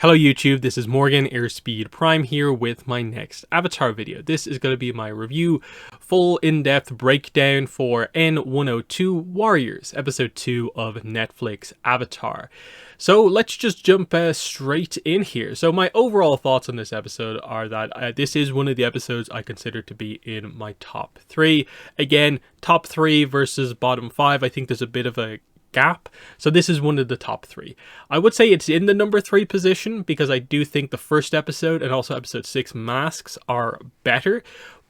Hello YouTube, this is Morgan Airspeed Prime here with my next Avatar video. This is going to be my review, full in-depth breakdown for N102 Warriors, episode 2 of Netflix Avatar. So let's just jump straight in here. So my overall thoughts on this episode are that this is one of the episodes I consider to be in my top 3. Again, top 3 versus bottom 5, I think there's a bit of a gap. So this is one of the top 3. I would say it's in the number 3 position because I do think the first episode and also episode 6 Masks are better.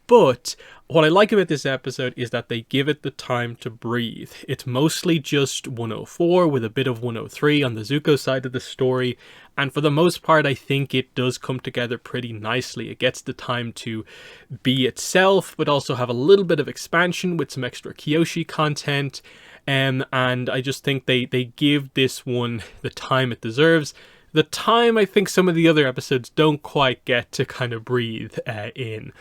But what I like about this episode is that they give it the time to breathe. It's mostly just 104 with a bit of 103 on the Zuko side of the story. And for the most part, I think it does come together pretty nicely. It gets the time to be itself, but also have a little bit of expansion with some extra Kyoshi content. And I just think they give this one the time it deserves. The time I think some of the other episodes don't quite get to kind of breathe in.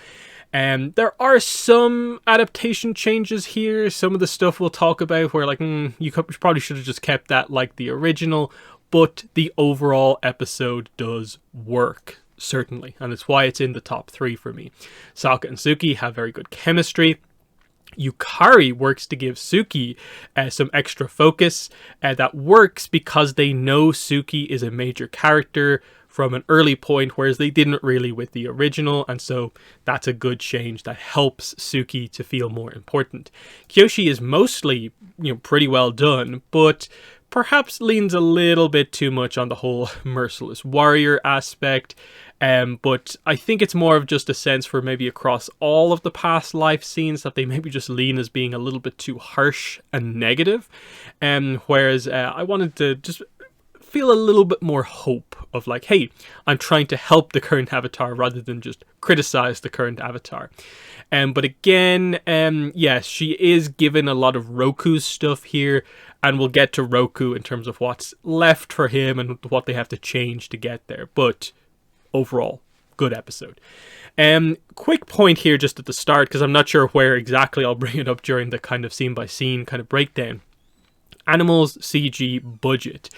There are some adaptation changes here. Some of the stuff we'll talk about where like, you probably should have just kept that like the original. But the overall episode does work, certainly. And it's why it's in the top 3 for me. Sokka and Suki have very good chemistry. Yukari works to give Suki some extra focus. That works because they know Suki is a major character from an early point, whereas they didn't really with the original, and so that's a good change that helps Suki to feel more important. Kyoshi is mostly, pretty well done, but perhaps leans a little bit too much on the whole merciless warrior aspect. But I think it's more of just a sense for maybe across all of the past life scenes that they maybe just lean as being a little bit too harsh and negative. Whereas I wanted to just feel a little bit more hope of like, hey, I'm trying to help the current avatar rather than just criticize the current avatar. But again, yes, she is given a lot of Roku's stuff here, and we'll get to Roku in terms of what's left for him and what they have to change to get there. But overall, good episode. Quick point here just at the start, because I'm not sure where exactly I'll bring it up during the kind of scene by scene kind of breakdown. Animals, CG, budget.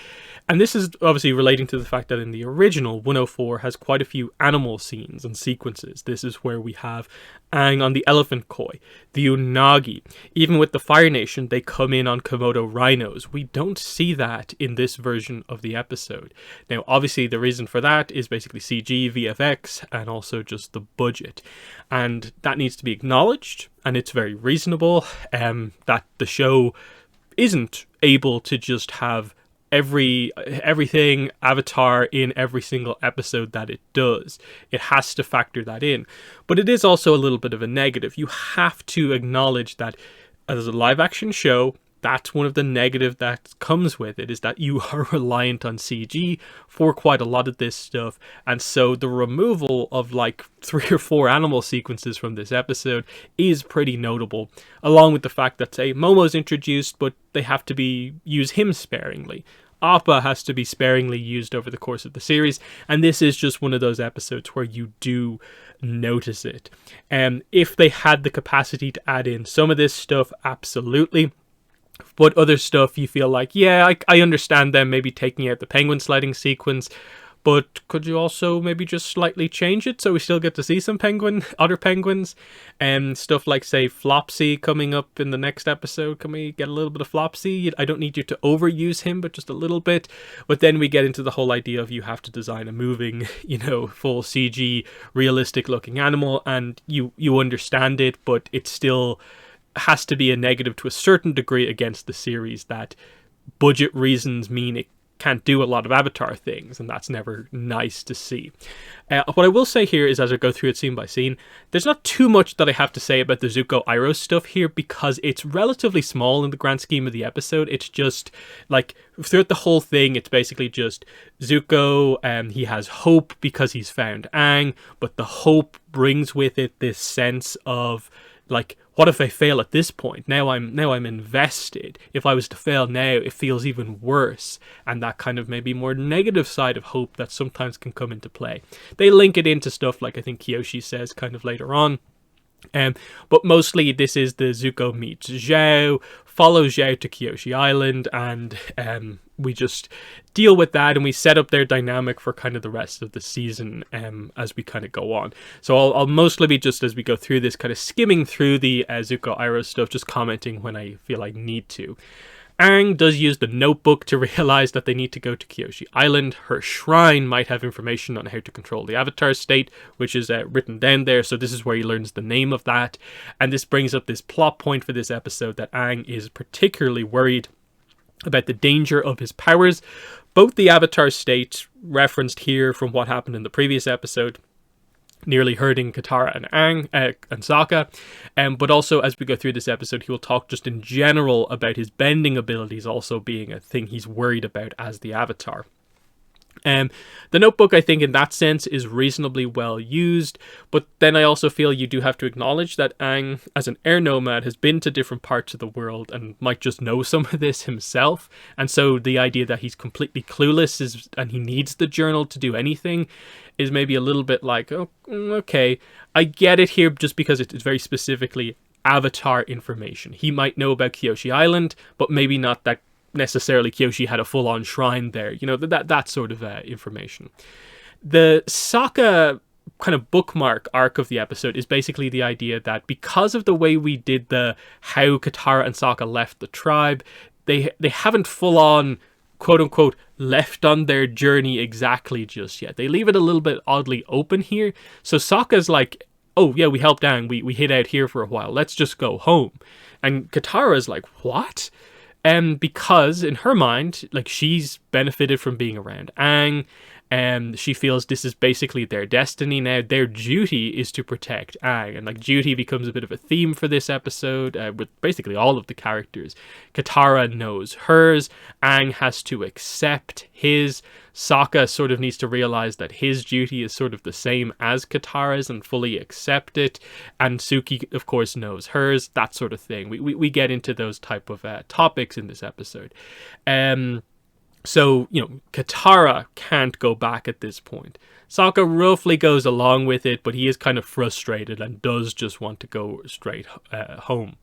And this is obviously relating to the fact that in the original, 104 has quite a few animal scenes and sequences. This is where we have Aang on the elephant koi, the Unagi. Even with the Fire Nation, they come in on Komodo rhinos. We don't see that in this version of the episode. Now, obviously, the reason for that is basically CG, VFX, and also just the budget. And that needs to be acknowledged, and it's very reasonable that the show isn't able to just have everything Avatar in every single episode that it does. It has to factor that in. But it is also a little bit of a negative. You have to acknowledge that as a live action show, that's one of the negative that comes with it, is that you are reliant on CG for quite a lot of this stuff. And so the removal of like 3 or 4 animal sequences from this episode is pretty notable, along with the fact that, say, Momo's introduced, but they have to use him sparingly. Appa has to be sparingly used over the course of the series, and this is just one of those episodes where you do notice it. If they had the capacity to add in some of this stuff, absolutely. But other stuff you feel like, yeah, I understand them maybe taking out the penguin sliding sequence, but could you also maybe just slightly change it so we still get to see some other penguins? And stuff like, say, Flopsy coming up in the next episode. Can we get a little bit of Flopsy? I don't need you to overuse him, but just a little bit. But then we get into the whole idea of you have to design a moving, full CG, realistic looking animal, and you understand it, but it still has to be a negative to a certain degree against the series, that budget reasons mean it can't do a lot of Avatar things, and that's never nice to see. What I will say here is, as I go through it scene by scene, there's not too much that I have to say about the Zuko Iroh stuff here, because it's relatively small in the grand scheme of the episode. It's just like throughout the whole thing, it's basically just Zuko, he has hope because he's found Aang, but the hope brings with it this sense of like, what if I fail at this point? Now I'm invested. If I was to fail now, it feels even worse. And that kind of maybe more negative side of hope that sometimes can come into play. They link it into stuff like I think Kyoshi says kind of later on. But mostly this is the Zuko meets Zhao, follows Zhao to Kyoshi Island, and we just deal with that, and we set up their dynamic for kind of the rest of the season as we kind of go on. So I'll mostly be, just as we go through this, kind of skimming through the Zuko Iroh stuff, just commenting when I feel I need to. Aang does use the notebook to realize that they need to go to Kyoshi Island. Her shrine might have information on how to control the Avatar state, which is written down there, so this is where he learns the name of that. And this brings up this plot point for this episode, that Aang is particularly worried about the danger of his powers. Both the Avatar state, referenced here from what happened in the previous episode, nearly hurting Katara and Aang and Sokka, but also as we go through this episode, he will talk just in general about his bending abilities also being a thing he's worried about as the Avatar. The notebook, I think, in that sense is reasonably well used, but then I also feel you do have to acknowledge that Aang, as an air nomad, has been to different parts of the world and might just know some of this himself, and so the idea that he's completely clueless and he needs the journal to do anything is maybe a little bit like, oh, okay, I get it here, just because it's very specifically Avatar information. He might know about Kyoshi Island, but maybe not that necessarily Kyoshi had a full-on shrine there, you know, that sort of information. The Sokka kind of bookmark arc of the episode is basically the idea that because of the way we did the how Katara and Sokka left the tribe, they haven't full-on quote-unquote left on their journey exactly just yet. They leave it a little bit oddly open here. So Sokka's like, oh yeah, we helped Aang, we hid out here for a while, let's just go home. And Katara's like, what? Because in her mind, like, she's benefited from being around Aang, and she feels this is basically their destiny now. Their duty is to protect Aang, and like duty becomes a bit of a theme for this episode with basically all of the characters. Katara knows hers, Aang has to accept his. Sokka sort of needs to realize that his duty is sort of the same as Katara's and fully accept it, and Suki of course knows hers, that sort of thing. We get into those type of topics in this episode. So, you know, Katara can't go back at this point. Sokka roughly goes along with it, but he is kind of frustrated and does just want to go straight home.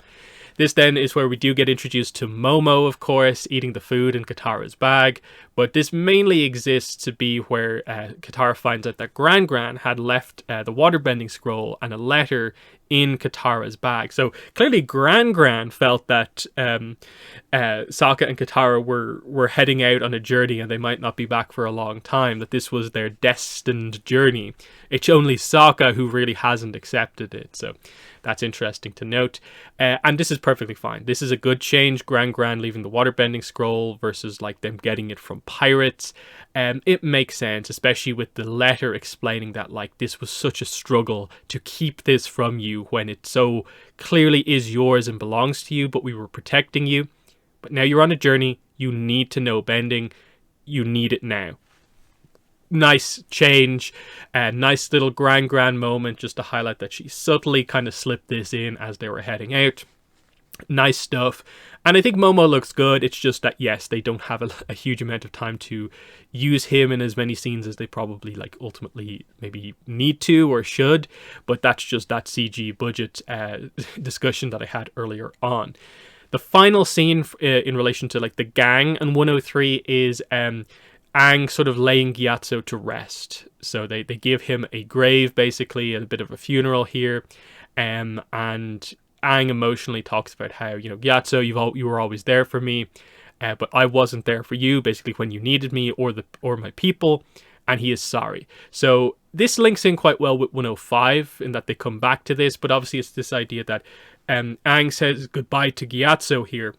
This then is where we do get introduced to Momo, of course, eating the food in Katara's bag, but this mainly exists to be where Katara finds out that Gran Gran had left the waterbending scroll and a letter in Katara's bag. So clearly Gran Gran felt that Sokka and Katara were heading out on a journey and they might not be back for a long time, that this was their destined journey. It's only Sokka who really hasn't accepted it, so that's interesting to note. And this is perfectly fine. This is a good change, Gran Gran leaving the waterbending scroll versus like them getting it from pirates. It makes sense, especially with the letter explaining that like this was such a struggle to keep this from you when it so clearly is yours and belongs to you, but we were protecting you. But now you're on a journey, you need to know bending, you need it now. Nice change, nice little Gran Gran moment just to highlight that she subtly kind of slipped this in as they were heading out. Nice stuff. And I think Momo looks good. It's just that, yes, they don't have a huge amount of time to use him in as many scenes as they probably like ultimately maybe need to or should. But that's just that CG budget discussion that I had earlier on. The final scene in relation to like the gang and 103 is Aang sort of laying Gyatso to rest. So they give him a grave, basically, a bit of a funeral here. And Aang emotionally talks about how, you know, Gyatso, you were always there for me, but I wasn't there for you, basically, when you needed me or my people, and he is sorry. So this links in quite well with 105 in that they come back to this, but obviously it's this idea that Aang says goodbye to Gyatso here,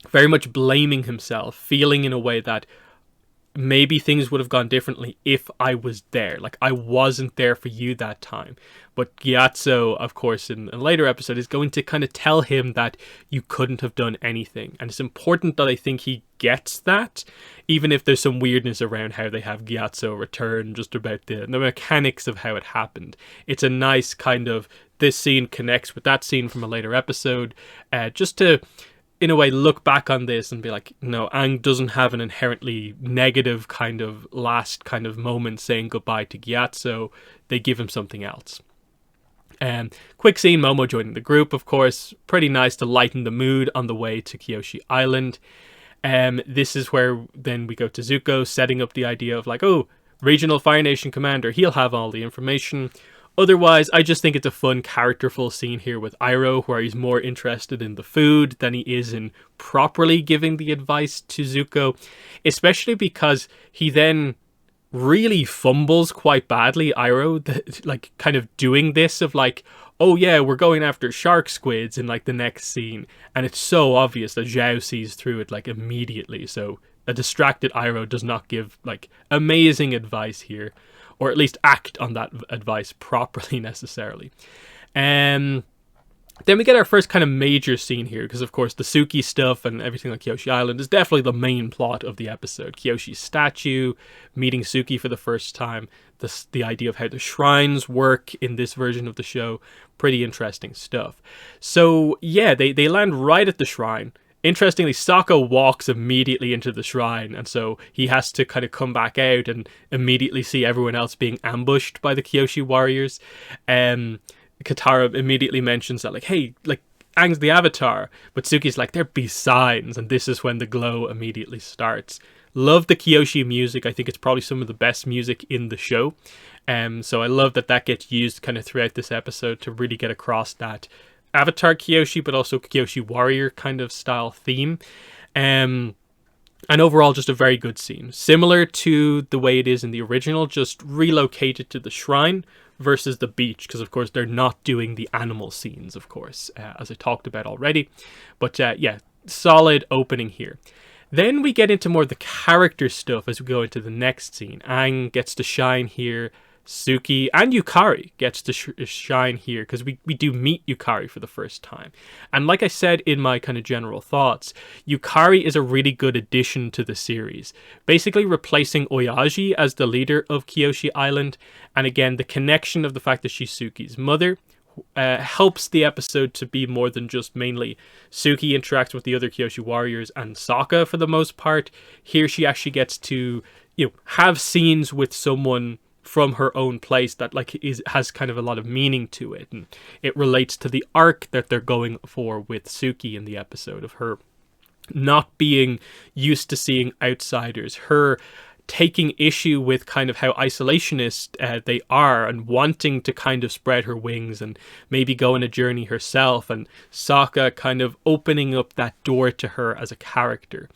very much blaming himself, feeling in a way that maybe things would have gone differently if I was there. Like, I wasn't there for you that time. But Gyatso, of course, in a later episode, is going to kind of tell him that you couldn't have done anything. And it's important that I think he gets that, even if there's some weirdness around how they have Gyatso return, just about the mechanics of how it happened. It's a nice kind of, this scene connects with that scene from a later episode, just to, in a way, look back on this and be like, no, Aang doesn't have an inherently negative kind of last kind of moment saying goodbye to Gyatso. They give him something else. Quick scene, Momo joining the group, of course. Pretty nice to lighten the mood on the way to Kyoshi Island. This is where then we go to Zuko, setting up the idea of like, oh, Regional Fire Nation Commander, he'll have all the information. Otherwise, I just think it's a fun, characterful scene here with Iroh, where he's more interested in the food than he is in properly giving the advice to Zuko, especially because he then really fumbles quite badly, Iroh, like kind of doing this of like, oh yeah, we're going after shark squids in like the next scene, and it's so obvious that Zhao sees through it like immediately, so a distracted Iroh does not give like amazing advice here, or at least act on that advice properly necessarily. Then we get our first kind of major scene here, because of course the Suki stuff and everything on Kyoshi Island is definitely the main plot of the episode. Kyoshi's statue, meeting Suki for the first time, the idea of how the shrines work in this version of the show, pretty interesting stuff. So yeah, they land right at the shrine. Interestingly, Sokka walks immediately into the shrine, and so he has to kind of come back out and immediately see everyone else being ambushed by the Kyoshi warriors. Katara immediately mentions that, like, hey, like, Aang's the Avatar, but Suki's like, there be signs, and this is when the glow immediately starts. Love the Kyoshi music. I think it's probably some of the best music in the show. So I love that gets used kind of throughout this episode to really get across that Avatar Kyoshi, but also Kyoshi warrior kind of style theme. And overall, just a very good scene. Similar to the way it is in the original, just relocated to the shrine versus the beach, because of course they're not doing the animal scenes, of course, as I talked about already. But yeah, solid opening here. Then we get into more of the character stuff as we go into the next scene. Aang gets to shine here. Suki and Yukari gets to shine here, because we do meet Yukari for the first time. And like I said in my kind of general thoughts, Yukari is a really good addition to the series, basically replacing Oyaji as the leader of Kyoshi Island. And again, the connection of the fact that she's Suki's mother helps the episode to be more than just mainly Suki interacts with the other Kyoshi warriors and Sokka for the most part. Here she actually gets to, you know, have scenes with someone from her own place that like has kind of a lot of meaning to it, and it relates to the arc that they're going for with Suki in the episode, of her not being used to seeing outsiders, her taking issue with kind of how isolationist they are, and wanting to kind of spread her wings and maybe go on a journey herself, and Sokka kind of opening up that door to her as a character.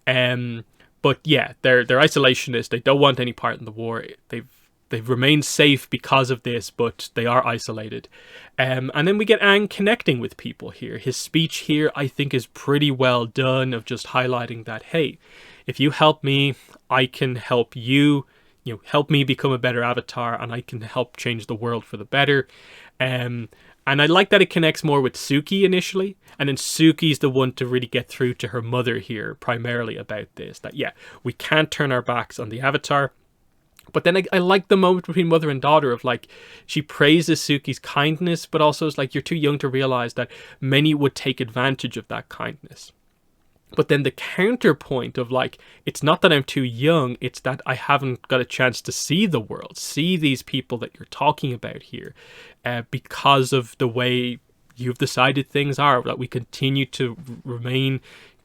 But yeah, they're isolationist. They don't want any part in the war. They've remained safe because of this, but they are isolated. And then we get Aang connecting with people here. His speech here, I think, is pretty well done, of just highlighting that, hey, if you help me, I can help you. You know, help me become a better Avatar, and I can help change the world for the better. And I like that it connects more with Suki initially, and then Suki's the one to really get through to her mother here, primarily about this. That, yeah, we can't turn our backs on the Avatar. But then I like the moment between mother and daughter of like, she praises Suki's kindness, but also is like, you're too young to realize that many would take advantage of that kindness. But then the counterpoint of like, it's not that I'm too young, it's that I haven't got a chance to see the world, see these people that you're talking about here, because of the way you've decided things are, that we continue to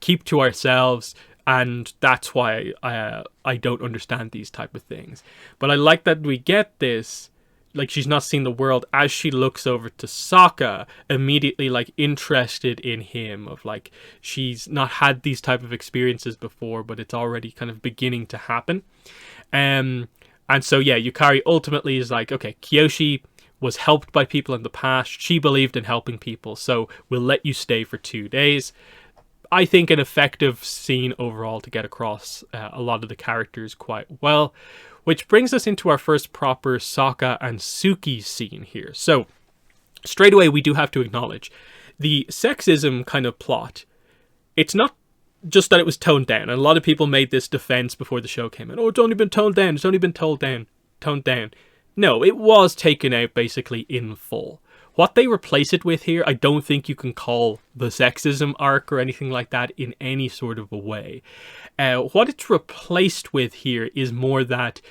keep to ourselves. And that's why I don't understand these type of things. But I like that we get this, like, she's not seen the world, as she looks over to Sokka, immediately like interested in him, of like, she's not had these type of experiences before, but it's already kind of beginning to happen. And so yeah, Yukari ultimately is like, okay, Kyoshi was helped by people in the past. She believed in helping people, so we'll let you stay for 2 days. I think an effective scene overall to get across a lot of the characters quite well, which brings us into our first proper Sokka and Suki scene here. So straight away, we do have to acknowledge the sexism kind of plot. It's not just that it was toned down, and a lot of people made this defense before the show came in. Oh, it's only been toned down. It's only been toned down. No, it was taken out basically in full. What they replace it with here, I don't think you can call the sexism arc or anything like that in any sort of a way. What it's replaced with here is more that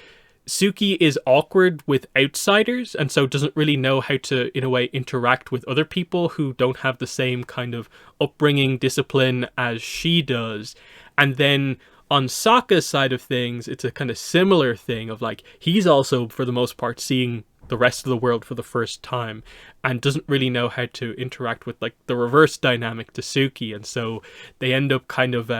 Suki is awkward with outsiders and so doesn't really know how to, in a way, interact with other people who don't have the same kind of upbringing, discipline as she does. And then on Sokka's side of things, it's a kind of similar thing of like, he's also, for the most part, seeing the rest of the world for the first time and doesn't really know how to interact with like the reverse dynamic to Suki, and so they end up kind of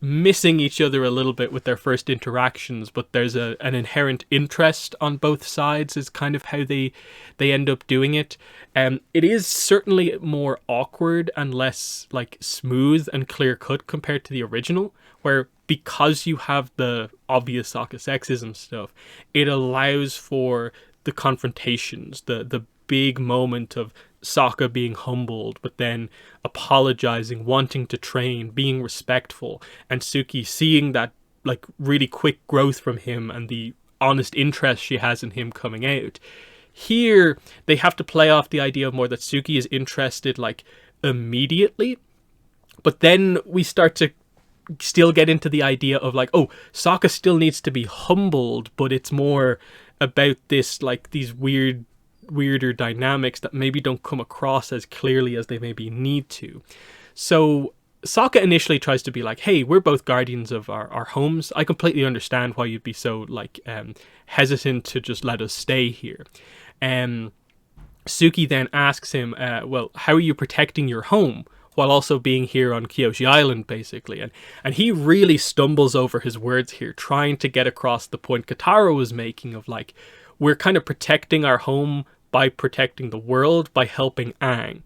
missing each other a little bit with their first interactions, but there's an inherent interest on both sides is kind of how they end up doing it. It is certainly more awkward and less like smooth and clear cut compared to the original, where because you have the obvious Sokka sexism stuff, it allows for the confrontations, the big moment of Sokka being humbled, but then apologizing, wanting to train, being respectful, and Suki seeing that like really quick growth from him and the honest interest she has in him coming out. Here, they have to play off the idea more that Suki is interested like immediately, but then we start to still get into the idea of like, oh, Sokka still needs to be humbled, but it's more about this like these weirder dynamics that maybe don't come across as clearly as they maybe need to. So Sokka initially tries to be like, hey, we're both guardians of our homes. I completely understand why you'd be so like hesitant to just let us stay here. Suki then asks him, well, how are you protecting your home while also being here on Kyoshi Island, basically? And he really stumbles over his words here, trying to get across the point Katara was making of like, we're kind of protecting our home by protecting the world, by helping Aang.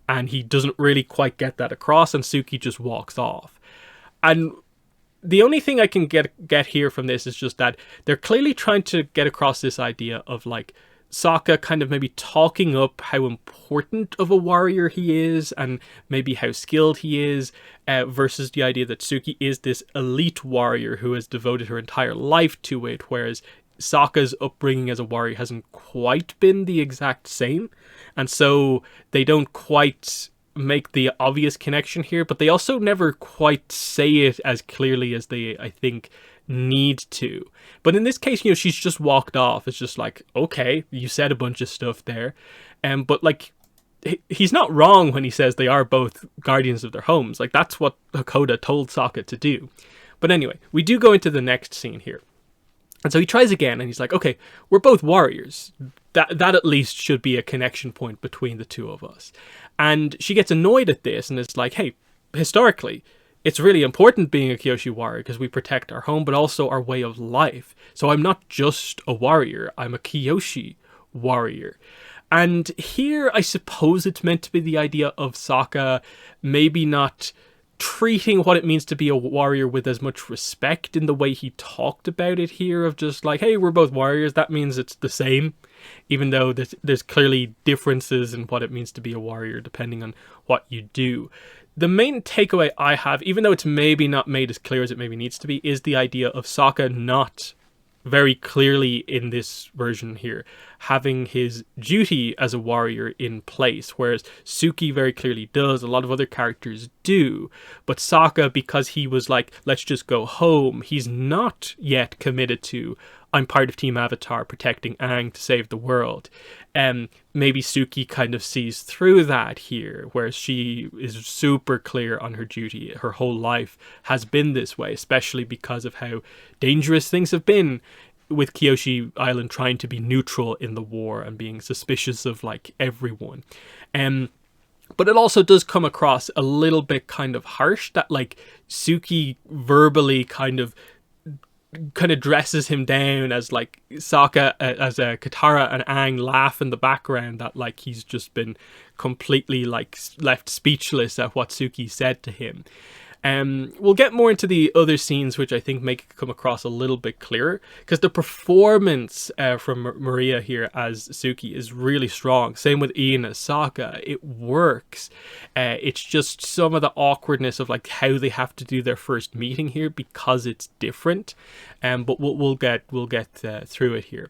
And he doesn't really quite get that across, and Suki just walks off. And the only thing I can get here from this is just that they're clearly trying to get across this idea of like, Sokka kind of maybe talking up how important of a warrior he is and maybe how skilled he is, versus the idea that Suki is this elite warrior who has devoted her entire life to it, whereas Sokka's upbringing as a warrior hasn't quite been the exact same. And so they don't quite make the obvious connection here, but they also never quite say it as clearly as they, I think, need to. But in this case, you know, she's just walked off. It's just like, okay, you said a bunch of stuff there. But like, he's not wrong when he says they are both guardians of their homes. Like, that's what Hakoda told Sokka to do. But anyway, we do go into the next scene here. And so he tries again, and he's like, okay, we're both warriors. That at least should be a connection point between the two of us. And she gets annoyed at this, and is like, hey, historically, it's really important being a Kyoshi warrior because we protect our home, but also our way of life. So I'm not just a warrior, I'm a Kyoshi warrior. And here, I suppose it's meant to be the idea of Sokka maybe not treating what it means to be a warrior with as much respect in the way he talked about it here, of just like, hey, we're both warriors, that means it's the same, even though there's clearly differences in what it means to be a warrior depending on what you do. The main takeaway I have, even though it's maybe not made as clear as it maybe needs to be, is the idea of Sokka not very clearly in this version here having his duty as a warrior in place, whereas Suki very clearly does, a lot of other characters do, but Sokka, because he was like, let's just go home, he's not yet committed to, I'm part of Team Avatar protecting Aang to save the world. Maybe Suki kind of sees through that here, whereas she is super clear on her duty. Her whole life has been this way, especially because of how dangerous things have been with Kyoshi Island trying to be neutral in the war and being suspicious of like everyone. But it also does come across a little bit kind of harsh that like Suki verbally kind of dresses him down as like Sokka, as a Katara and Aang laugh in the background that like he's just been completely like left speechless at what Suki said to him. We'll get more into the other scenes, which I think make it come across a little bit clearer, because the performance from Maria here as Suki is really strong. Same with Ian as Sokka. It works. It's just some of the awkwardness of like how they have to do their first meeting here because it's different. But we'll get through it here.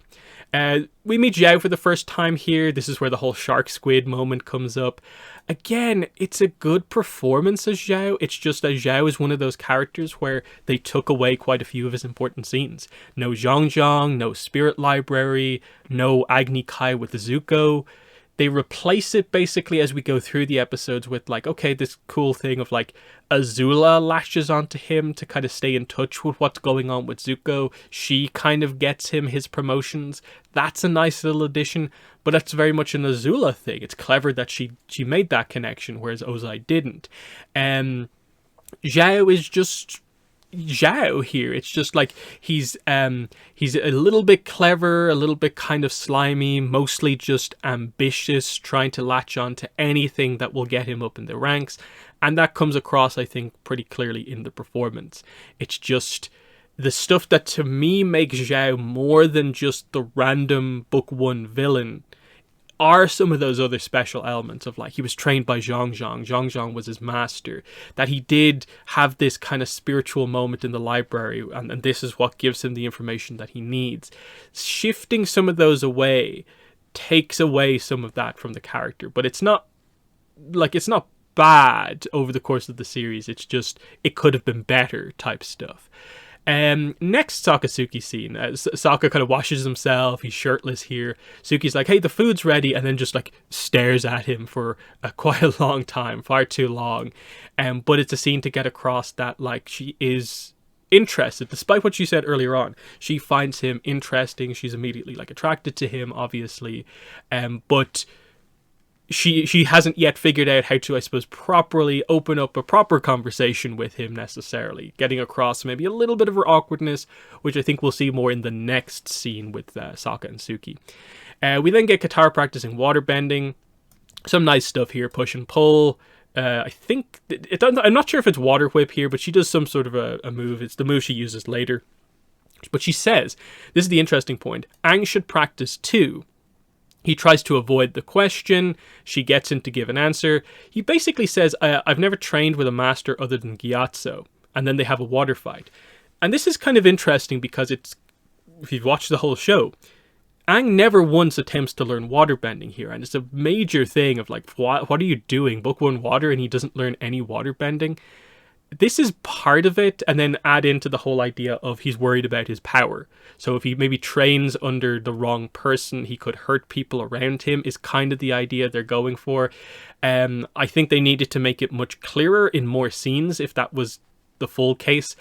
We meet Zhao for the first time here. This is where the whole shark squid moment comes up. Again, it's a good performance as Zhao. It's just that Zhao is one of those characters where they took away quite a few of his important scenes. No Zhang, no Spirit Library, no Agni Kai with Zuko. They replace it basically as we go through the episodes with like, okay, this cool thing of like Azula lashes onto him to kind of stay in touch with what's going on with Zuko. She kind of gets him his promotions. That's a nice little addition, but that's very much an Azula thing. It's clever that she made that connection, whereas Ozai didn't. Zhao is just Zhao here. It's just like he's a little bit clever, a little bit kind of slimy, mostly just ambitious, trying to latch on to anything that will get him up in the ranks, and that comes across, I think, pretty clearly in the performance. It's just the stuff that to me makes Zhao more than just the random book one villain are some of those other special elements of like he was trained by Zhang was his master, that he did have this kind of spiritual moment in the library, and this is what gives him the information that he needs. Shifting some of those away takes away some of that from the character, but it's not bad over the course of the series. It's just it could have been better type stuff. Next Sakasuki scene, Sokka kind of washes himself, he's shirtless here. Suki's like, hey, the food's ready, and then just like stares at him for quite a long time, far too long. But it's a scene to get across that like she is interested, despite what she said earlier on. She finds him interesting, she's immediately like attracted to him, obviously, but she hasn't yet figured out how to, I suppose, properly open up a proper conversation with him necessarily, getting across maybe a little bit of her awkwardness, which I think we'll see more in the next scene with Sokka and Suki. We then get Katara practicing waterbending. Some nice stuff here, push and pull. I think, I'm not sure if it's water whip here, but she does some sort of a move. It's the move she uses later. But she says, this is the interesting point, Aang should practice too. He tries to avoid the question. She gets him to give an answer. He basically says, I've never trained with a master other than Gyatso. And then they have a water fight. And this is kind of interesting because it's, if you've watched the whole show, Aang never once attempts to learn waterbending here. And it's a major thing of like, what are you doing? Book one water, and he doesn't learn any waterbending. This is part of it, and then add into the whole idea of he's worried about his power. So if he maybe trains under the wrong person, he could hurt people around him, is kind of the idea they're going for. I think they needed to make it much clearer in more scenes if that was the full case.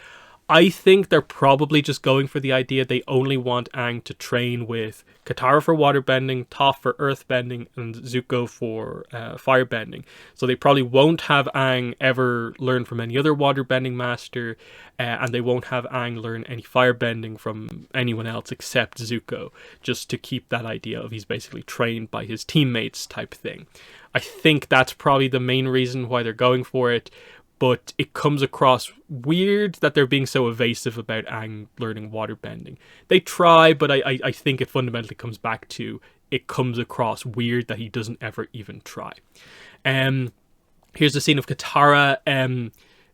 I think they're probably just going for the idea they only want Aang to train with Katara for waterbending, Toph for earthbending, and Zuko for firebending. So they probably won't have Aang ever learn from any other waterbending master, and they won't have Aang learn any firebending from anyone else except Zuko, just to keep that idea of he's basically trained by his teammates type thing. I think that's probably the main reason why they're going for it. But it comes across weird that they're being so evasive about Aang learning waterbending. They try, but I think it fundamentally comes back to it comes across weird that he doesn't ever even try. Here's the scene of Katara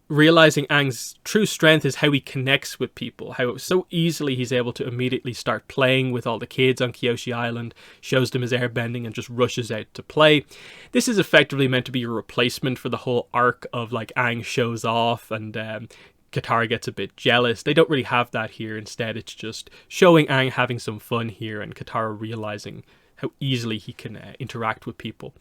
realizing Aang's true strength is how he connects with people, how so easily he's able to immediately start playing with all the kids on Kyoshi Island, shows them his airbending and just rushes out to play. This is effectively meant to be a replacement for the whole arc of like Aang shows off and Katara gets a bit jealous. They don't really have that here. Instead, it's just showing Aang having some fun here and Katara realizing how easily he can interact with people.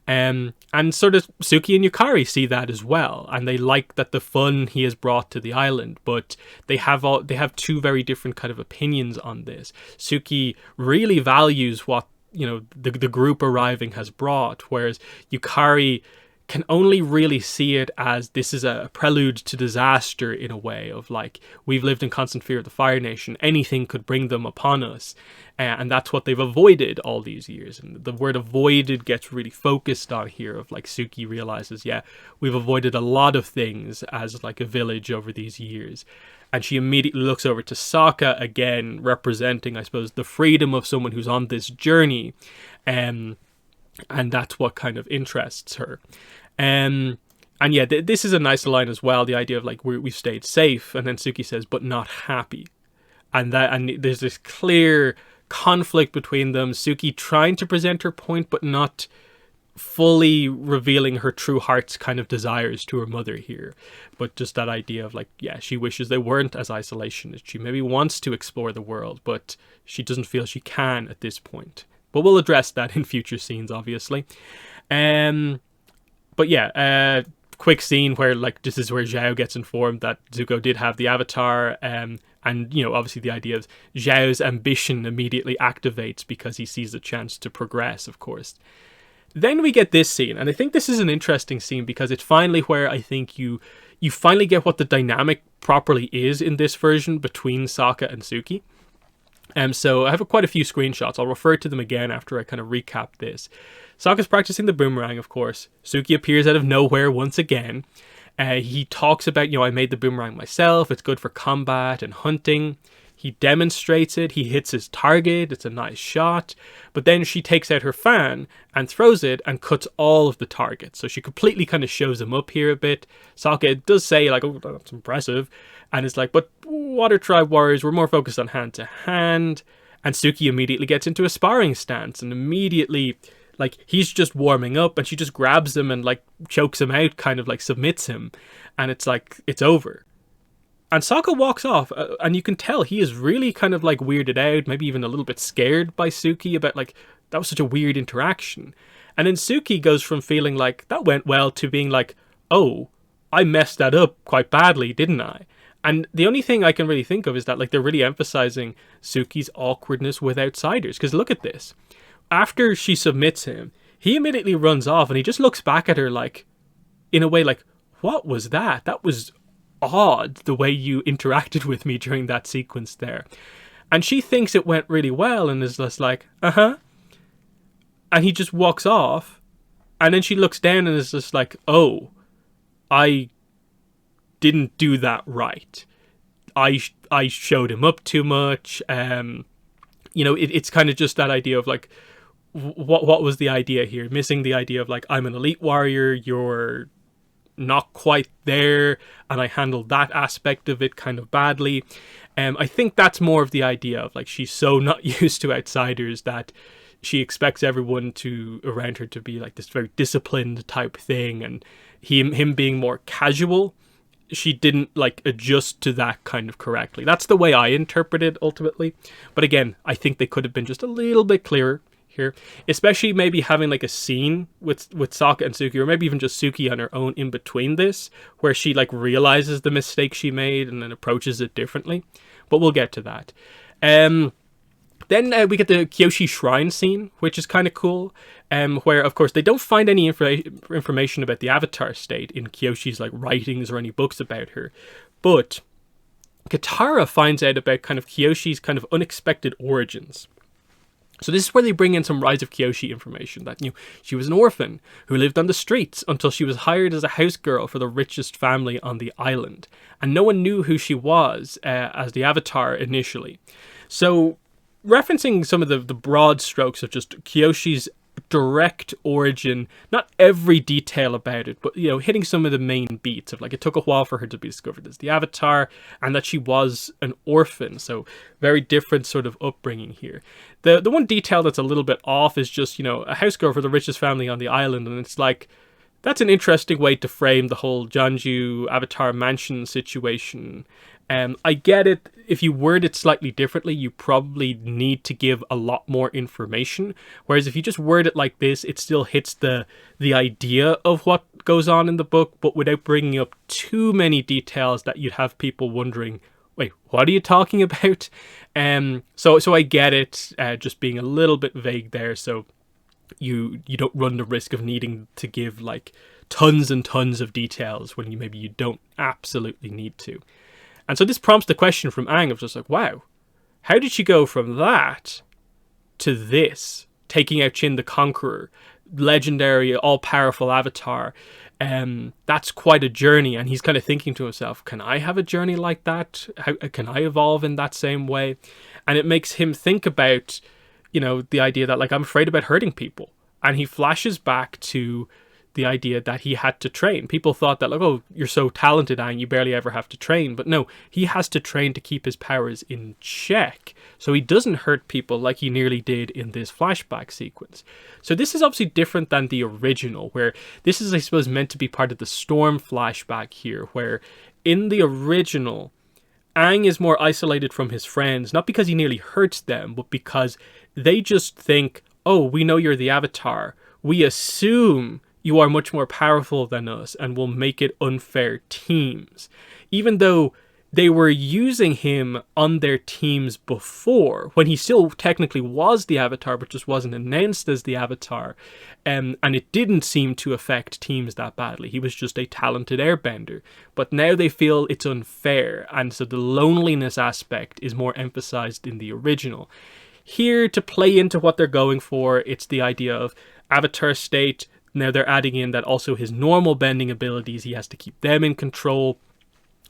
And sort of Suki and Yukari see that as well, and they like that the fun he has brought to the island, but they have two very different kind of opinions on this. Suki really values what, you know, the group arriving has brought, whereas Yukari can only really see it as this is a prelude to disaster in a way of like, we've lived in constant fear of the Fire Nation, anything could bring them upon us, and that's what they've avoided all these years. And the word avoided gets really focused on here of like Suki realizes, yeah, we've avoided a lot of things as like a village over these years. And she immediately looks over to Sokka, again representing, I suppose, the freedom of someone who's on this journey, and that's what kind of interests her. And yeah, this is a nice line as well, the idea of like we've stayed safe, and then Suki says but not happy, and there's this clear conflict between them, Suki trying to present her point but not fully revealing her true heart's kind of desires to her mother here, but just that idea of like, yeah, she wishes they weren't as isolationist. She maybe wants to explore the world, but she doesn't feel she can at this point. But we'll address that in future scenes, obviously. But yeah, quick scene where like this is where Zhao gets informed that Zuko did have the avatar, and you know, obviously the idea of Zhao's ambition immediately activates because he sees a chance to progress, of course. Then we get this scene, and I think this is an interesting scene because it's finally where I think you finally get what the dynamic properly is in this version between Sokka and Suki. So I have quite a few screenshots. I'll refer to them again after I kind of recap this. Sokka's practicing the boomerang, of course. Suki appears out of nowhere once again. He talks about, you know, I made the boomerang myself. It's good for combat and hunting. He demonstrates it. He hits his target. It's a nice shot. But then she takes out her fan and throws it and cuts all of the targets. So she completely kind of shows him up here a bit. Sokka does say like, oh, that's impressive. And it's like, but Water Tribe warriors were more focused on hand to hand. And Suki immediately gets into a sparring stance and immediately, like, he's just warming up and she just grabs him and like chokes him out, kind of like submits him. And it's like, it's over. And Sokka walks off, and you can tell he is really kind of like weirded out, maybe even a little bit scared by Suki about like, that was such a weird interaction. And then Suki goes from feeling like that went well to being like, oh, I messed that up quite badly, didn't I? And the only thing I can really think of is that like they're really emphasizing Suki's awkwardness with outsiders. Because look at this. After she submits him, he immediately runs off and he just looks back at her like, in a way like, what was that? That was odd, the way you interacted with me during that sequence there. And she thinks it went really well and is just like, uh-huh. And he just walks off. And then she looks down and is just like, oh, I didn't do that right. I showed him up too much. You know, it's kind of just that idea of like, what was the idea here? Missing the idea of like, I'm an elite warrior, you're not quite there, and I handled that aspect of it kind of badly. I think that's more of the idea of like, she's so not used to outsiders that she expects everyone to around her to be like this very disciplined type thing, and him being more casual, she didn't like adjust to that kind of correctly. That's the way I interpret it ultimately. But again, I think they could have been just a little bit clearer here, especially maybe having like a scene with Sokka and Suki, or maybe even just Suki on her own in between this, where she like realizes the mistake she made and then approaches it differently. But we'll get to that. Then we get the Kyoshi Shrine scene, which is kind of cool, where of course they don't find any information about the Avatar state in Kyoshi's like writings or any books about her, but Katara finds out about kind of Kyoshi's kind of unexpected origins. So this is where they bring in some Rise of Kyoshi information, that, you know, she was an orphan who lived on the streets until she was hired as a house girl for the richest family on the island. And no one knew who she was as the Avatar initially. So referencing some of the broad strokes of just Kyoshi's direct origin, not every detail about it, but, you know, hitting some of the main beats of like, it took a while for her to be discovered as the Avatar, and that she was an orphan, so very different sort of upbringing here. The one detail that's a little bit off is just, you know, a house girl for the richest family on the island, and it's like, that's an interesting way to frame the whole Jeonju Avatar mansion situation. I get it. If you word it slightly differently, you probably need to give a lot more information. Whereas if you just word it like this, it still hits the idea of what goes on in the book, but without bringing up too many details that you'd have people wondering, wait, what are you talking about? So I get it, just being a little bit vague there, so you don't run the risk of needing to give like tons and tons of details when maybe you don't absolutely need to. And so this prompts the question from Aang of just like, wow, how did she go from that to this? Taking out Chin the Conqueror, legendary, all-powerful Avatar. That's quite a journey. And he's kind of thinking to himself, can I have a journey like that? How can I evolve in that same way? And it makes him think about, you know, the idea that like, I'm afraid about hurting people. And he flashes back to the idea that he had to train. People thought that, like, oh, you're so talented, Aang, you barely ever have to train. But no, he has to train to keep his powers in check, so he doesn't hurt people like he nearly did in this flashback sequence. So this is obviously different than the original, where this is, I suppose, meant to be part of the Storm flashback here, where in the original, Aang is more isolated from his friends, not because he nearly hurts them, but because they just think, oh, we know you're the Avatar. We assume you are much more powerful than us and will make it unfair teams. Even though they were using him on their teams before, when he still technically was the Avatar, but just wasn't announced as the Avatar. And it didn't seem to affect teams that badly. He was just a talented airbender. But now they feel it's unfair, and so the loneliness aspect is more emphasized in the original. Here, to play into what they're going for, it's the idea of Avatar state. Now they're adding in that also his normal bending abilities, he has to keep them in control.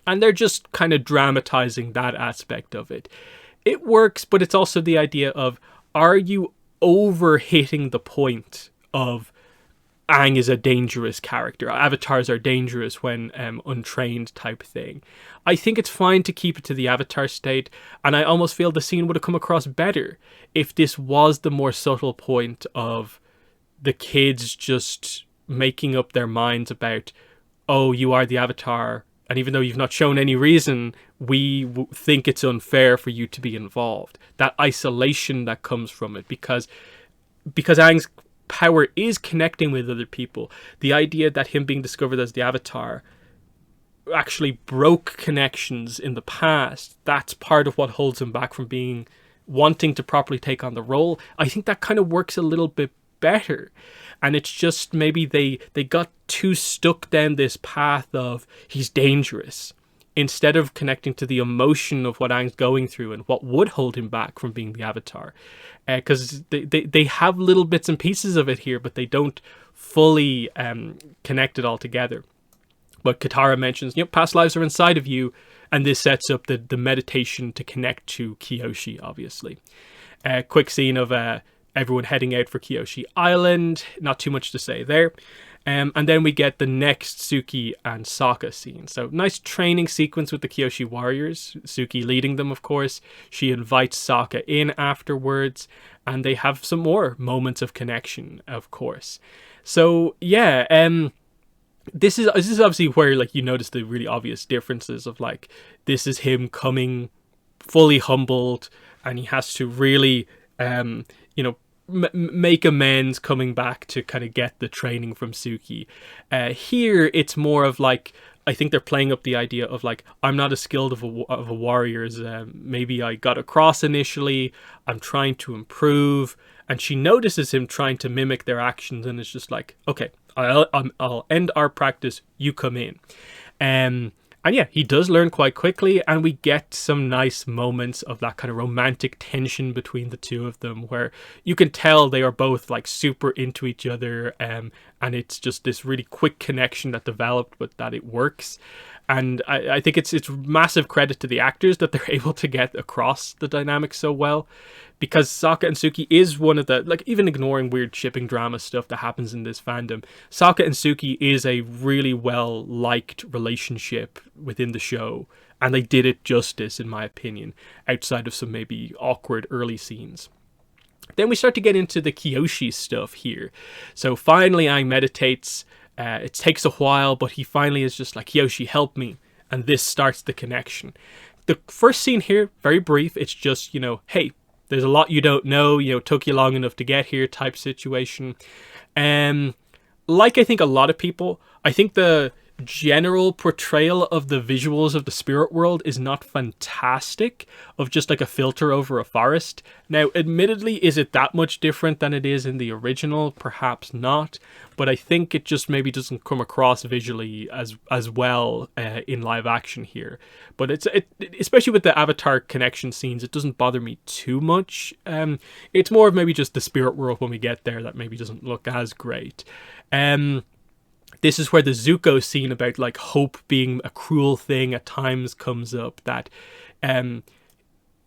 And they're just kind of dramatizing that aspect of it. It works, but it's also the idea of, are you over hitting the point of Aang is a dangerous character? Avatars are dangerous when untrained type thing. I think it's fine to keep it to the Avatar state, and I almost feel the scene would have come across better if this was the more subtle point of the kids just making up their minds about, oh, you are the Avatar, and even though you've not shown any reason, we think it's unfair for you to be involved. That isolation that comes from it, because Aang's power is connecting with other people. The idea that him being discovered as the Avatar actually broke connections in the past, that's part of what holds him back from wanting to properly take on the role. I think that kind of works a little bit better. And it's just maybe they got too stuck down this path of he's dangerous, instead of connecting to the emotion of what Aang's going through and what would hold him back from being the Avatar. Because they have little bits and pieces of it here, but they don't fully connect it all together. But Katara mentions, past lives are inside of you, and this sets up the meditation to connect to Kyoshi, obviously. Quick scene of everyone heading out for Kyoshi Island. Not too much to say there. And then we get the next Suki and Sokka scene. So nice training sequence with the Kyoshi warriors. Suki leading them, of course. She invites Sokka in afterwards, and they have some more moments of connection, of course. So yeah, this is obviously where, like, you notice the really obvious differences of, like, this is him coming fully humbled, and he has to really make amends coming back to kind of get the training from Suki. Here it's more of, like, I think they're playing up the idea of, like, I'm not as skilled of a warrior as maybe I got across initially. I'm trying to improve, and she notices him trying to mimic their actions, and it's just like, okay, I'll end our practice, you come in. And yeah, he does learn quite quickly, and we get some nice moments of that kind of romantic tension between the two of them, where you can tell they are both, like, super into each other, and it's just this really quick connection that developed, but that it works. And I think it's massive credit to the actors that they're able to get across the dynamic so well, because Sokka and Suki is one of the, like, even ignoring weird shipping drama stuff that happens in this fandom, Sokka and Suki is a really well liked relationship within the show, and they did it justice, in my opinion, outside of some maybe awkward early scenes. Then we start to get into the Kyoshi stuff here. So finally Aang meditates. It takes a while, but he finally is just like, Kyoshi, help me. And this starts the connection. The first scene here, very brief. It's just, hey, there's a lot you don't know, took you long enough to get here type situation. Like I think a lot of people, I think the general portrayal of the visuals of the spirit world is not fantastic, of just like a filter over a forest. Now, admittedly, is it that much different than it is in the original? Perhaps not, but I think it just maybe doesn't come across visually as well in live action here. But it especially with the Avatar connection scenes, it doesn't bother me too much. It's more of maybe just the spirit world when we get there that maybe doesn't look as great. This is where the Zuko scene about, like, hope being a cruel thing at times comes up, that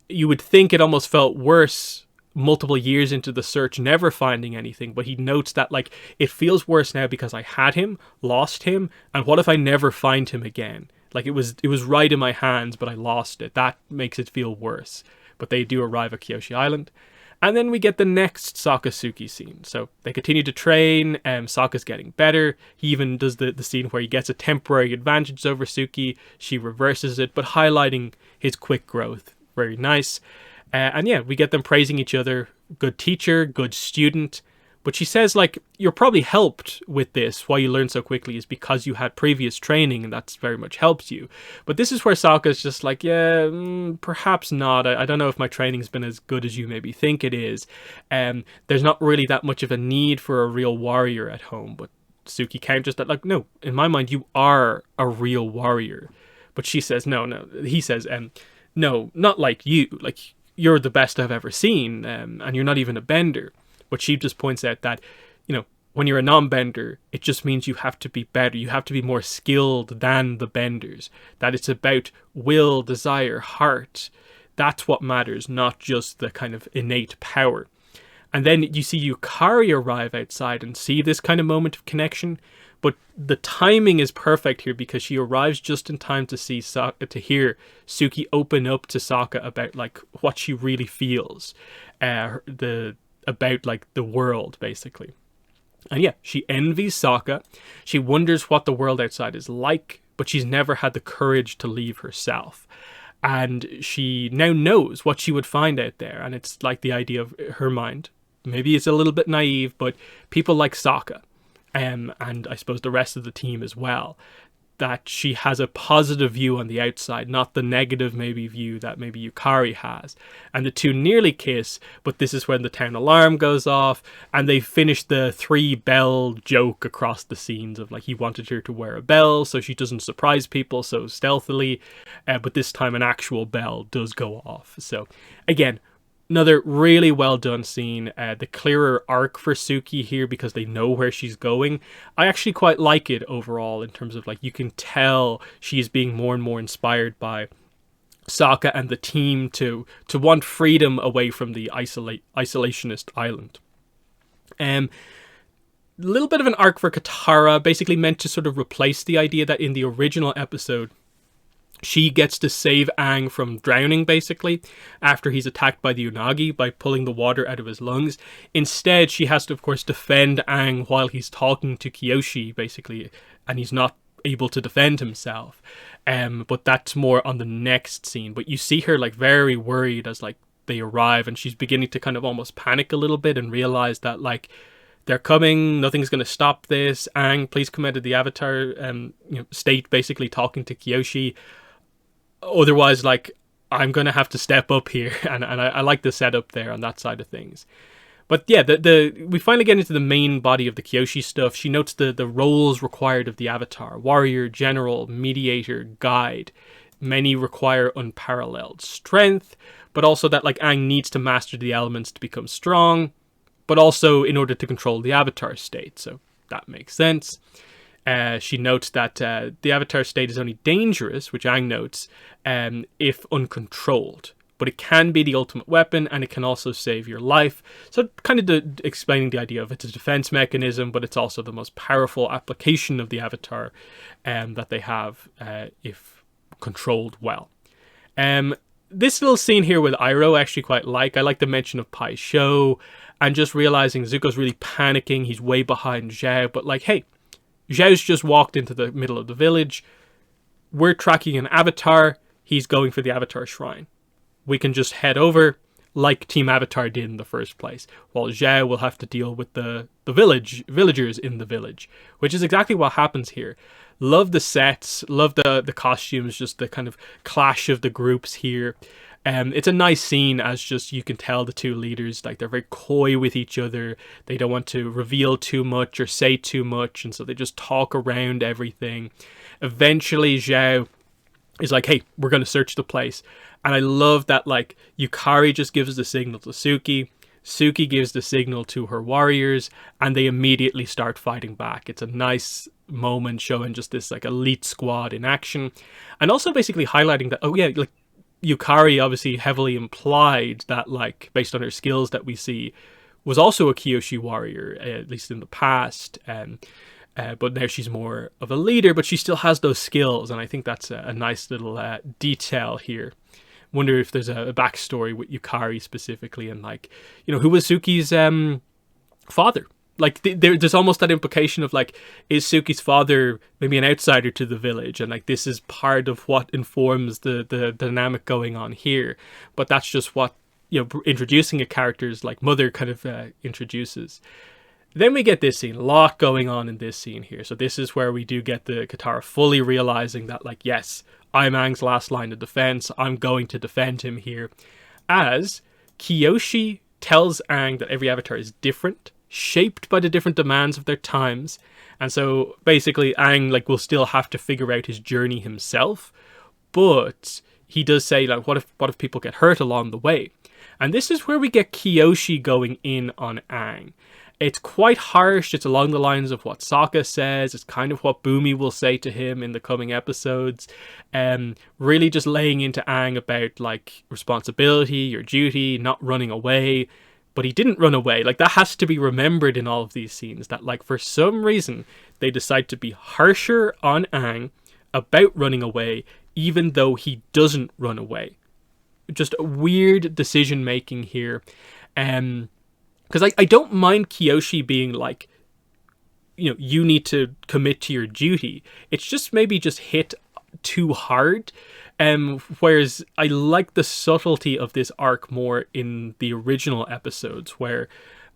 you would think it almost felt worse multiple years into the search, never finding anything, but he notes that like it feels worse now because I had him, lost him, and what if I never find him again? Like it was right in my hands, but I lost it. That makes it feel worse. But they do arrive at Kyoshi Island. And then we get the next Sokka-Suki scene. So they continue to train, Sokka's getting better. He even does the scene where he gets a temporary advantage over Suki. She reverses it, but highlighting his quick growth. Very nice. And yeah, we get them praising each other. Good teacher, good student. But she says, like, you're probably helped with this. Why you learn so quickly is because you had previous training, and that's very much helps you. But this is where Sokka's just like, yeah, perhaps not. I don't know if my training's been as good as you maybe think it is. There's not really that much of a need for a real warrior at home. But Suki counters that, like, no, in my mind, you are a real warrior. But she says, no. He says, no, not like you. Like, you're the best I've ever seen, and you're not even a bender. But she just points out that, you know, when you're a non-bender, it just means you have to be better. You have to be more skilled than the benders. That it's about will, desire, heart. That's what matters, not just the kind of innate power. And then you see Yukari arrive outside and see this kind of moment of connection. But the timing is perfect here because she arrives just in time to see to hear Suki open up to Sokka about like what she really feels. About like the world, basically. And yeah, she envies Sokka. She wonders what the world outside is like, but she's never had the courage to leave herself. And she now knows what she would find out there. And it's like the idea of her mind. Maybe it's a little bit naive, but people like Sokka, and I suppose the rest of the team as well, that she has a positive view on the outside, not the negative maybe view that maybe Yukari has. And the two nearly kiss, but this is when the town alarm goes off, and they finish the 3-bell joke across the scenes of like he wanted her to wear a bell so she doesn't surprise people so stealthily, but this time an actual bell does go off. So again, another really well done scene. The clearer arc for Suki here because they know where she's going. I actually quite like it overall in terms of like you can tell she's being more and more inspired by Sokka and the team to want freedom away from the isolationist island. A little bit of an arc for Katara, basically meant to sort of replace the idea that in the original episode she gets to save Aang from drowning, basically, after he's attacked by the Unagi by pulling the water out of his lungs. Instead, she has to, of course, defend Aang while he's talking to Kyoshi, basically, and he's not able to defend himself. But that's more on the next scene. But you see her, like, very worried as, like, they arrive, and she's beginning to kind of almost panic a little bit and realize that, like, they're coming, nothing's going to stop this. Aang, please come out of the Avatar state, basically talking to Kyoshi. Otherwise, like, I'm going to have to step up here. And I like the setup there on that side of things. But yeah, we finally get into the main body of the Kyoshi stuff. She notes the roles required of the Avatar: warrior, general, mediator, guide. Many require unparalleled strength, but also that like Aang needs to master the elements to become strong, but also in order to control the Avatar state. So that makes sense. She notes that the Avatar state is only dangerous, which Aang notes, if uncontrolled. But it can be the ultimate weapon, and it can also save your life. So kind of explaining the idea of it's a defense mechanism, but it's also the most powerful application of the Avatar that they have if controlled well. This little scene here with Iroh I actually quite like. I like the mention of Pai Sho, and just realizing Zuko's really panicking. He's way behind Zhao, but like, hey, Zhao's just walked into the middle of the village. We're tracking an Avatar. He's going for the Avatar Shrine. We can just head over like Team Avatar did in the first place, while Zhao will have to deal with the villagers in the village, which is exactly what happens here. Love the sets, love the costumes, just the kind of clash of the groups here. It's a nice scene as just you can tell the two leaders, like they're very coy with each other. They don't want to reveal too much or say too much, and so they just talk around everything. Eventually, Zhao is like, hey, we're going to search the place. And I love that, like, Yukari just gives the signal to Suki. Suki gives the signal to her warriors, and they immediately start fighting back. It's a nice moment showing just this, like, elite squad in action. And also basically highlighting that, oh yeah, like, Yukari obviously heavily implied that, like, based on her skills that we see, was also a Kyoshi warrior, at least in the past. But now she's more of a leader, but she still has those skills, and I think that's a nice little detail here. Wonder if there's a backstory with Yukari specifically, and, like, who was Suki's father? Like, there's almost that implication of, like, is Suki's father maybe an outsider to the village, and, like, this is part of what informs the dynamic going on here. But that's just what, introducing a character's, like, mother kind of introduces. Then we get this scene, a lot going on in this scene here. So this is where we do get the Katara fully realizing that, like, yes, I'm Aang's last line of defense. I'm going to defend him here. As Kyoshi tells Aang that every avatar is different, shaped by the different demands of their times. And so basically Aang, like, will still have to figure out his journey himself. But he does say, like, what if people get hurt along the way? And this is where we get Kyoshi going in on Aang. It's quite harsh. It's along the lines of what Sokka says. It's kind of what Bumi will say to him in the coming episodes. Really just laying into Aang about, like, responsibility, your duty, not running away. But he didn't run away. Like, that has to be remembered in all of these scenes. That, like, for some reason, they decide to be harsher on Aang about running away, even though he doesn't run away. Just a weird decision making here. Because I don't mind Kyoshi being like, you need to commit to your duty. It's just maybe just hit too hard. Whereas I like the subtlety of this arc more in the original episodes, where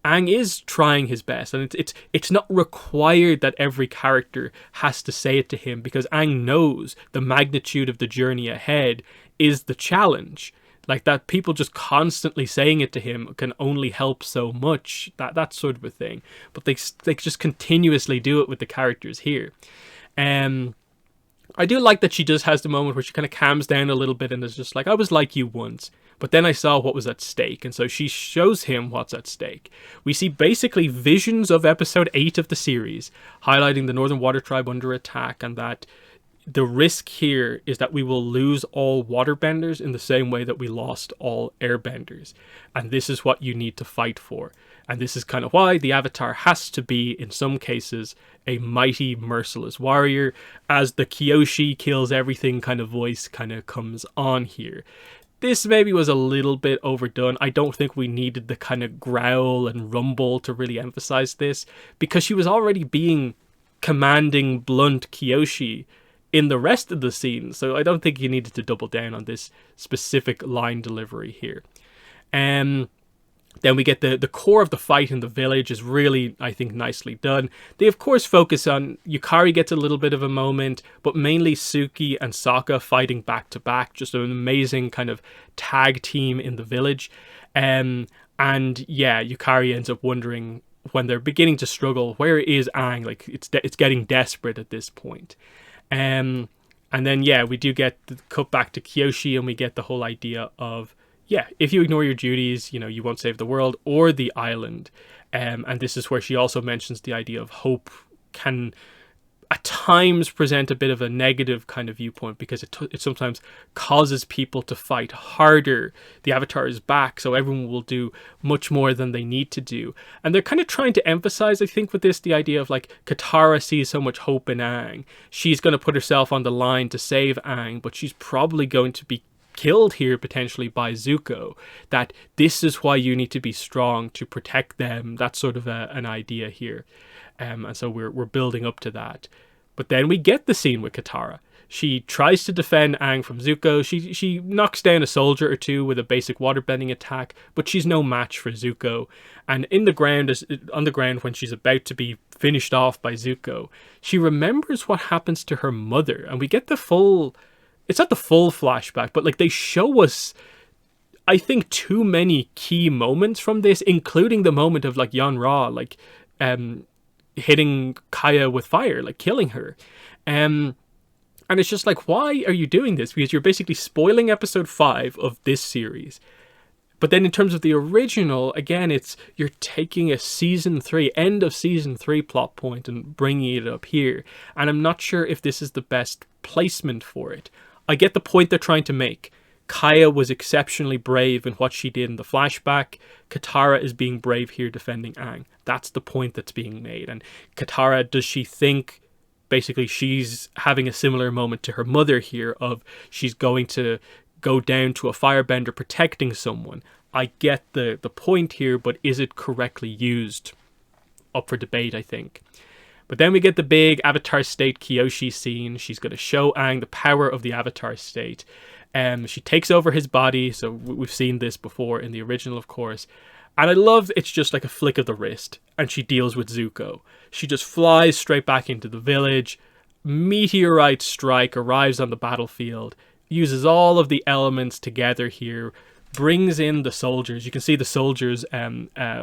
Aang is trying his best, and it's not required that every character has to say it to him, because Aang knows the magnitude of the journey ahead is the challenge. Like, that people just constantly saying it to him can only help so much, that sort of a thing. But they just continuously do it with the characters here. I do like that she just has the moment where she kind of calms down a little bit and is just like, I was like you once, but then I saw what was at stake. And so she shows him what's at stake. We see basically visions of episode 8 of the series, highlighting the Northern Water Tribe under attack, and that the risk here is that we will lose all waterbenders in the same way that we lost all airbenders. And this is what you need to fight for. And this is kind of why the Avatar has to be, in some cases, a mighty, merciless warrior, as the Kyoshi kills everything kind of voice kind of comes on here. This maybe was a little bit overdone. I don't think we needed the kind of growl and rumble to really emphasize this, because she was already being commanding, blunt Kyoshi in the rest of the scene, so I don't think you needed to double down on this specific line delivery here. Then we get the core of the fight in the village is really, I think, nicely done. They, of course, focus on Yukari gets a little bit of a moment, but mainly Suki and Sokka fighting back to back. Just an amazing kind of tag team in the village. And yeah, Yukari ends up wondering, when they're beginning to struggle, where is Aang? Like, it's getting desperate at this point. And then, yeah, we do get the cut back to Kyoshi, and we get the whole idea of, yeah, if you ignore your duties, you won't save the world or the island. And this is where she also mentions the idea of hope can at times present a bit of a negative kind of viewpoint, because it sometimes causes people to fight harder. The Avatar is back, so everyone will do much more than they need to do. And they're kind of trying to emphasize, I think, with this, the idea of, like, Katara sees so much hope in Aang. She's going to put herself on the line to save Aang, but she's probably going to be killed here potentially by Zuko. That this is why you need to be strong to protect them. That's sort of an idea here. And so we're building up to that. But then we get the scene with Katara. She tries to defend Aang from Zuko. She knocks down a soldier or two with a basic waterbending attack, but she's no match for Zuko. And on the ground, when she's about to be finished off by Zuko, she remembers what happens to her mother. And we get the full... It's not the full flashback, but, like, they show us, I think, too many key moments from this, including the moment of, like, Yon Ra, like, hitting Kaya with fire, like, killing her. And it's just like, why are you doing this? Because you're basically spoiling episode 5 of this series. But then in terms of the original, again, you're taking a season 3, end of season 3 plot point and bringing it up here. And I'm not sure if this is the best placement for it. I get the point they're trying to make. Kaya was exceptionally brave in what she did in the flashback. Katara is being brave here defending Aang. That's the point that's being made. And Katara, does she think basically she's having a similar moment to her mother here of she's going to go down to a firebender protecting someone? I get the point here, but is it correctly used? Up for debate, I think. But then we get the big Avatar State Kyoshi scene. She's going to show Aang the power of the Avatar State. She takes over his body, so we've seen this before in the original, of course. And I love it's just like a flick of the wrist, and she deals with Zuko. She just flies straight back into the village. Meteorite strike arrives on the battlefield, uses all of the elements together here, brings in the soldiers. You can see the soldiers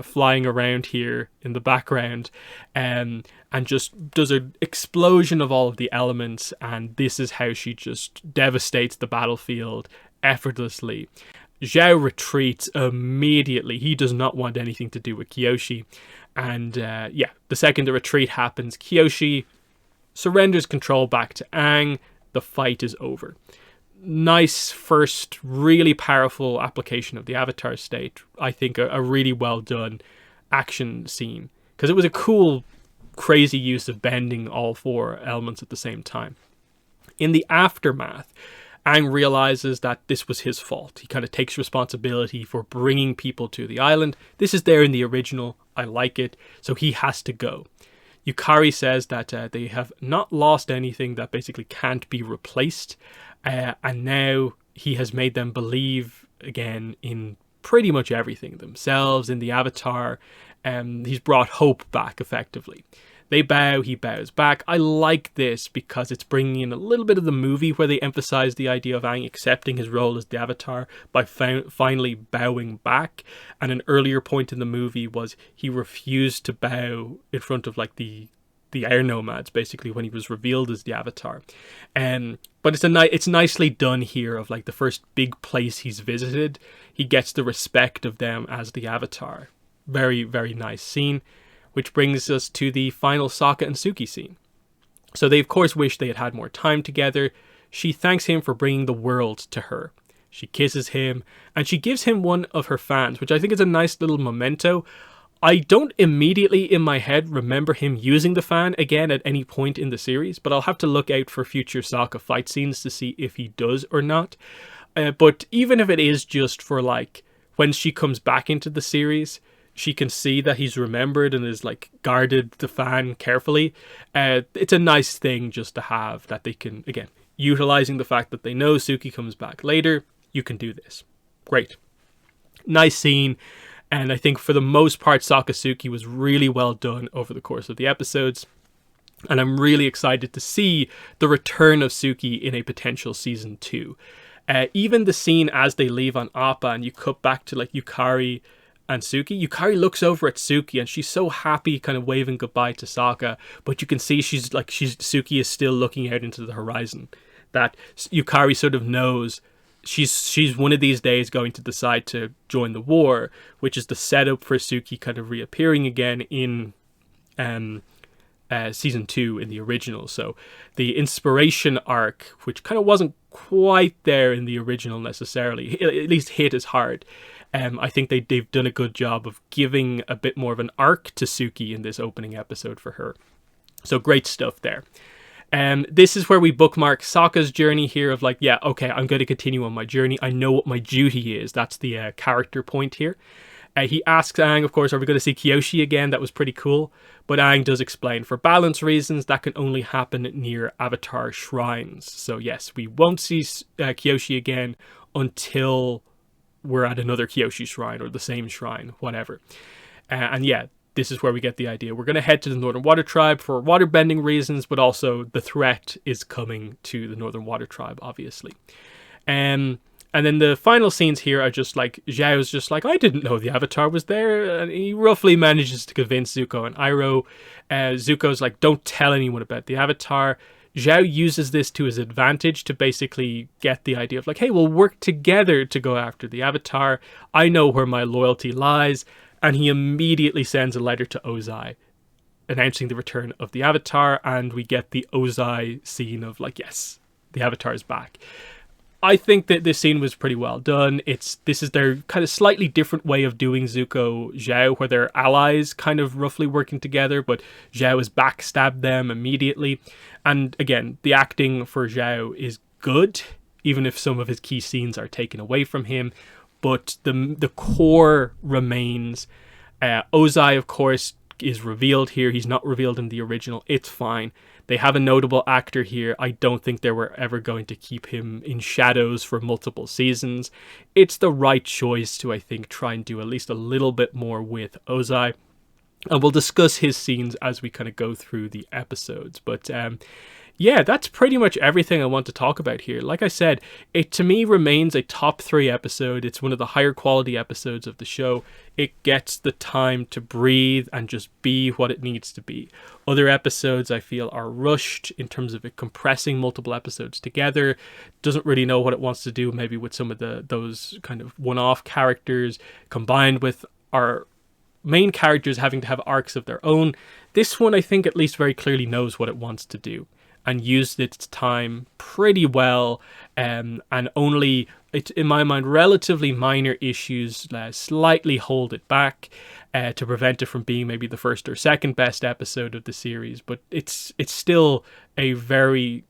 flying around here in the background, and just does an explosion of all of the elements, and this is how she just devastates the battlefield effortlessly. Zhao retreats immediately. He does not want anything to do with Kyoshi. And yeah, the second the retreat happens, Kyoshi surrenders control back to Aang. The fight is over. Nice first really powerful application of the Avatar State. I think a really well done action scene, because it was a cool, crazy use of bending all four elements at the same time. In the aftermath, Aang realizes that this was his fault. He kind of takes responsibility for bringing people to the island. This is there in the original. I like it. So he has to go. Yukari says that they have not lost anything that basically can't be replaced. And now he has made them believe again in pretty much everything. Themselves, in the Avatar. He's brought hope back, effectively. They bow, he bows back. I like this because it's bringing in a little bit of the movie where they emphasize the idea of Aang accepting his role as the Avatar by finally bowing back. And an earlier point in the movie was he refused to bow in front of like the air nomads, basically, when he was revealed as the Avatar. But it's nicely done here of like the first big place he's visited. He gets the respect of them as the Avatar. Very, very nice scene. Which brings us to the final Sokka and Suki scene. So they of course wish they had had more time together. She thanks him for bringing the world to her. She kisses him, and she gives him one of her fans, which I think is a nice little memento. I don't immediately in my head remember him using the fan again at any point in the series, but I'll have to look out for future Sokka fight scenes to see if he does or not. But even if it is just for like when she comes back into the series, she can see that he's remembered and is like guarded the fan carefully. It's a nice thing just to have that they can, again, utilizing the fact that they know Suki comes back later, you can do this. Great. Nice scene. And I think for the most part, Sokka Suki was really well done over the course of the episodes. And I'm really excited to see the return of Suki in a potential season 2. Even the scene as they leave on Appa and you cut back to like Yukari and Suki. Yukari looks over at Suki and she's so happy, kind of waving goodbye to Sokka, but you can see Suki is still looking out into the horizon. That Yukari sort of knows she's one of these days going to decide to join the war, which is the setup for Suki kind of reappearing again in season 2 in the original. So the inspiration arc, which kind of wasn't quite there in the original necessarily, at least hit as hard. I think they've done a good job of giving a bit more of an arc to Suki in this opening episode for her. So great stuff there. This is where we bookmark Sokka's journey here of like, yeah, okay, I'm going to continue on my journey. I know what my duty is. That's the character point here. He asks Aang, of course, are we going to see Kyoshi again? That was pretty cool. But Aang does explain, for balance reasons, that can only happen near Avatar shrines. So yes, we won't see Kyoshi again until we're at another Kyoshi shrine or the same shrine, whatever. And yeah, this is where we get the idea. We're going to head to the Northern Water Tribe for waterbending reasons, but also the threat is coming to the Northern Water Tribe, obviously. And then the final scenes here are just like, Zhao's just like, I didn't know the Avatar was there. And he roughly manages to convince Zuko and Iroh. Zuko's like, don't tell anyone about the Avatar. Zhao uses this to his advantage to basically get the idea of like, hey, we'll work together to go after the Avatar. I know where my loyalty lies. And he immediately sends a letter to Ozai announcing the return of the Avatar. And we get the Ozai scene of like, yes, the Avatar is back. I think that this scene was pretty well done. This is their kind of slightly different way of doing Zuko Zhao, where they're allies kind of roughly working together, but Zhao has backstabbed them immediately. And again, the acting for Zhao is good, even if some of his key scenes are taken away from him. But the core remains. Ozai, of course, is revealed here. He's not revealed in the original. It's fine. They have a notable actor here. I don't think they were ever going to keep him in shadows for multiple seasons. It's the right choice to, I think, try and do at least a little bit more with Ozai. And we'll discuss his scenes as we kind of go through the episodes. But yeah, that's pretty much everything I want to talk about here. Like I said, it to me remains a top 3 episode. It's one of the higher quality episodes of the show. It gets the time to breathe and just be what it needs to be. Other episodes I feel are rushed in terms of it compressing multiple episodes together. Doesn't really know what it wants to do, maybe with some of those kind of one-off characters combined with our main characters having to have arcs of their own. This one, I think, at least very clearly knows what it wants to do and used its time pretty well, and only, in my mind, relatively minor issues slightly hold it back to prevent it from being maybe the first or second best episode of the series. But it's still a very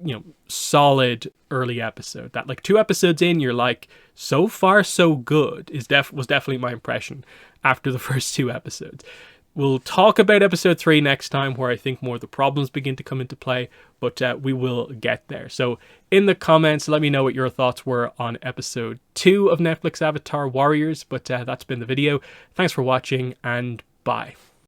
solid early episode. That like 2 episodes in, you're like, so far so good was definitely my impression after the first 2 episodes. We'll talk about episode 3 next time, where I think more of the problems begin to come into play, but we will get there. So in the comments, let me know what your thoughts were on episode 2 of Netflix Avatar Warriors, but that's been the video. Thanks for watching, and bye.